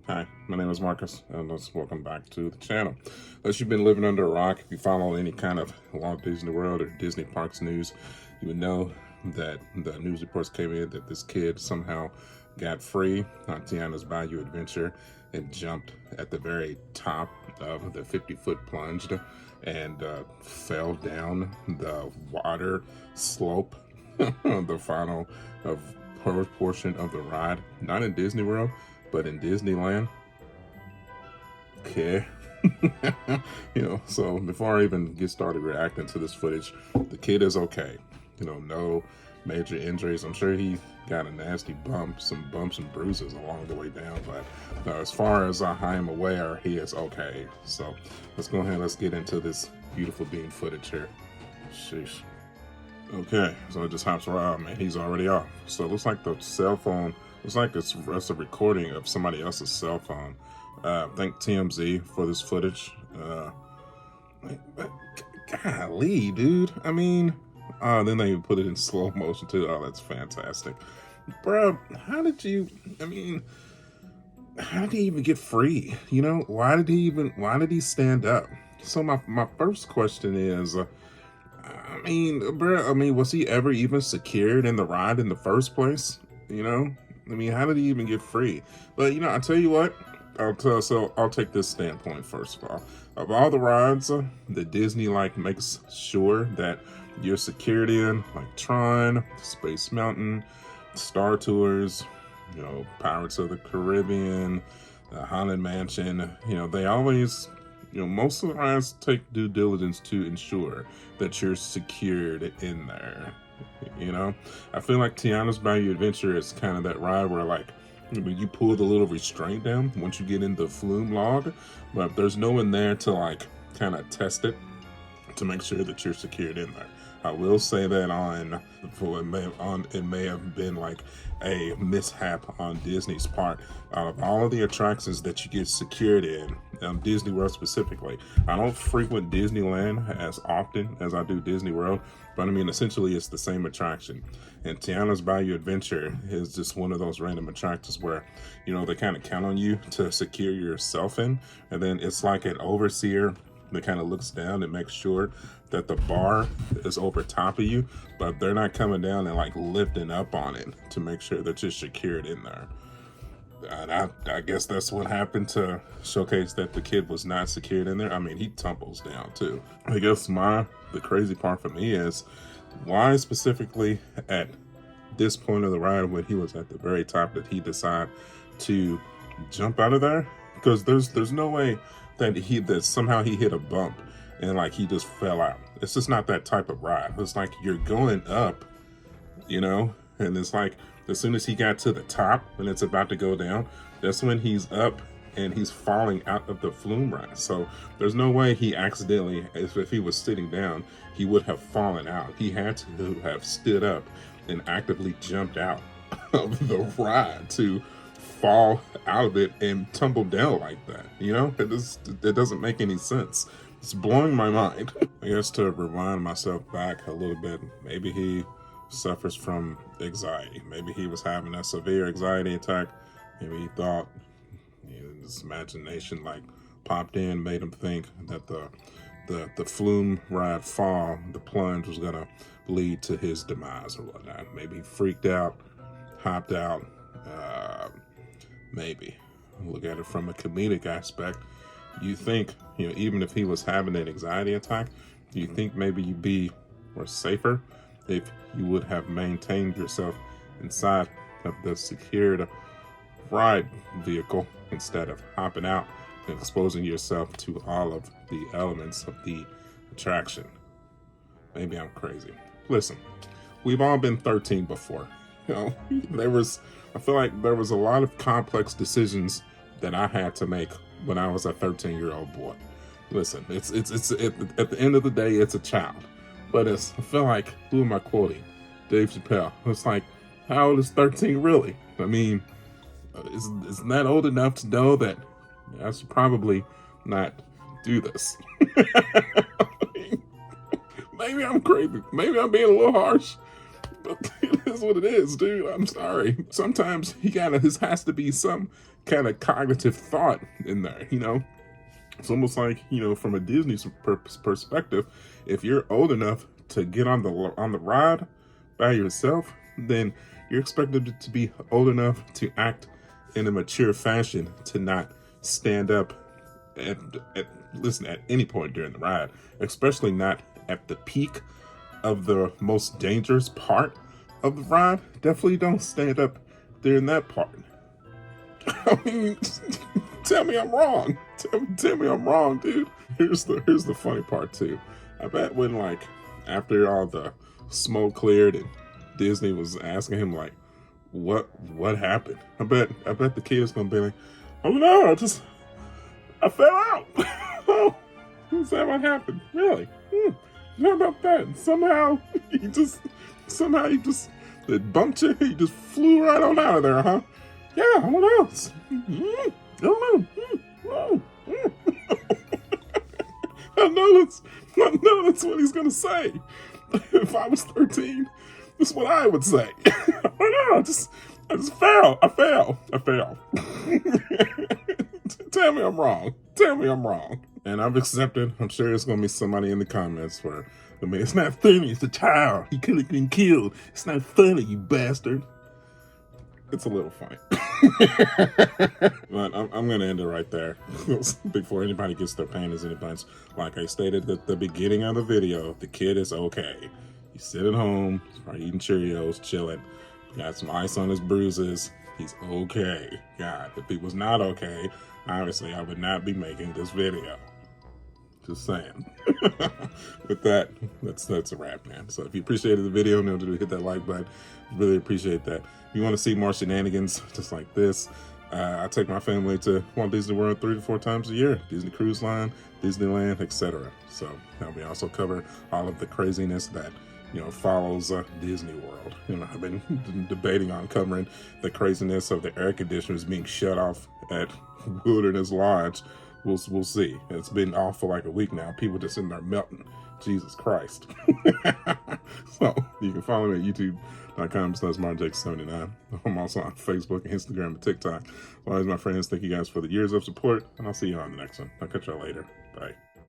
Hi, my name is Marcus, and welcome back to the channel. Unless you've been living under a rock, if you follow any kind of Walt Disney World or Disney Parks news, you would know that the news reports came in that this kid somehow got free on Tiana's Bayou Adventure and jumped at the very top of the 50-foot plunge and fell down the water slope, the final portion of the ride, not in Disney World, but in Disneyland. Okay. So before I even get started reacting to this footage, the kid is okay. No major injuries. I'm sure he got a nasty bump, some bumps and bruises along the way down, but as far as I am aware, he is okay. So let's go ahead, let's get into this beautiful bean footage here. Sheesh. Okay, so it just hops around, man. He's already off. So it looks like the cell phone, looks like it's a recording of somebody else's cell phone. Thank TMZ for this footage. Golly, dude. I mean, then they put it in slow motion too. Oh, that's fantastic. Bro, how did he even get free? Why did he stand up? So my first question is, was he ever even secured in the ride in the first place? How did he even get free? But I tell you what, I'll take this standpoint first of all. Of all the rides that Disney makes sure that you're secured in, like Tron, Space Mountain, Star Tours, Pirates of the Caribbean, Haunted Mansion, they always, most of the rides take due diligence to ensure that you're secured in there. I feel like Tiana's Bayou Adventure is kind of that ride where you pull the little restraint down once you get in the flume log, but there's no one there to kind of test it to make sure that you're secured in there. I will say that it may have been a mishap on Disney's part. Out of all of the attractions that you get secured in, Disney World specifically, I don't frequent Disneyland as often as I do Disney World, but essentially it's the same attraction. And Tiana's Bayou Adventure is just one of those random attractions where, they kind of count on you to secure yourself in, and then it's like an overseer that kind of looks down and makes sure that the bar is over top of you, but they're not coming down and lifting up on it to make sure that you're secured in there. And I guess that's what happened to showcase that the kid was not secured in there. He tumbles down too. I guess the crazy part for me is why specifically at this point of the ride when he was at the very top did he decide to jump out of there? Because there's no way that somehow he hit a bump and he just fell out. It's just not that type of ride. It's you're going up, and it's as soon as he got to the top and it's about to go down, that's when he's up and he's falling out of the flume ride. So there's no way he accidentally, if he was sitting down, he would have fallen out. He had to have stood up and actively jumped out of the ride to fall out of it and tumble down like that. It doesn't make any sense. It's blowing my mind. I guess to rewind myself back a little bit, maybe he suffers from anxiety. Maybe he was having a severe anxiety attack. Maybe he thought his imagination popped in, made him think that the flume ride fall, the plunge, was gonna lead to his demise or whatnot. Maybe he freaked out, hopped out. Maybe look at it from a comedic aspect. You think, even if he was having an anxiety attack, do you think maybe you'd be more safer if you would have maintained yourself inside of the secured ride vehicle instead of hopping out and exposing yourself to all of the elements of the attraction? Maybe I'm crazy. Listen, we've all been 13 before. I feel like there was a lot of complex decisions that I had to make when I was a 13-year-old boy. Listen, it's at the end of the day, it's a child. But I feel like, who am I quoting? Dave Chappelle. It's how old is 13 really? Isn't that old enough to know that I should probably not do this? Maybe I'm crazy. Maybe I'm being a little harsh. But it is what it is, dude. I'm sorry. Sometimes he has to be some kind of cognitive thought in there, you know? It's almost like, you know, from a Disney perspective, if you're old enough to get on the ride by yourself, then you're expected to be old enough to act in a mature fashion, to not stand up listen at any point during the ride, especially not at the peak of the most dangerous part of the ride. Definitely don't stand up during that part. I mean, tell me I'm wrong. Tell me I'm wrong, dude. Here's the funny part too. I bet when, like, after all the smoke cleared and Disney was asking him, like, what happened? I bet the kid is gonna be like, oh no, I fell out. Oh, is that what happened? Really? How about that? Somehow you just it bumped you. You just flew right on out of there, huh? Yeah, who knows? I don't know. I know that's what he's gonna say. If I was 13, that's what I would say. I don't know. I just fail. I fail. Tell me I'm wrong. And I've accepted. I'm sure there's gonna be somebody in the comments where, I mean, it's not funny. It's a child. He could have been killed. It's not funny, you bastard. It's a little funny. But I'm going to end it right there before anybody gets their panties in a bunch. Like I stated at the beginning of the video, the kid is okay. He's sitting home, he's probably eating Cheerios, chilling, got some ice on his bruises. He's okay. God, if he was not okay, obviously I would not be making this video. Just saying. With that, that's a wrap, man. So if you appreciated the video, know to hit that like button. Really appreciate that. If you want to see more shenanigans just like this, I take my family to Walt Disney World 3 to 4 times a year. Disney Cruise Line, Disneyland, etc. So we also cover all of the craziness that, you know, follows Disney World. You know, I've been debating on covering the craziness of the air conditioners being shut off at Wilderness Lodge. We'll see. It's been off for like a week now. People just in there melting. Jesus Christ. So you can follow me at youtube.com/MartinJakes79. I'm also on Facebook, Instagram, and TikTok. As always, my friends, thank you guys for the years of support, and I'll see you on the next one. I'll catch y'all later. Bye.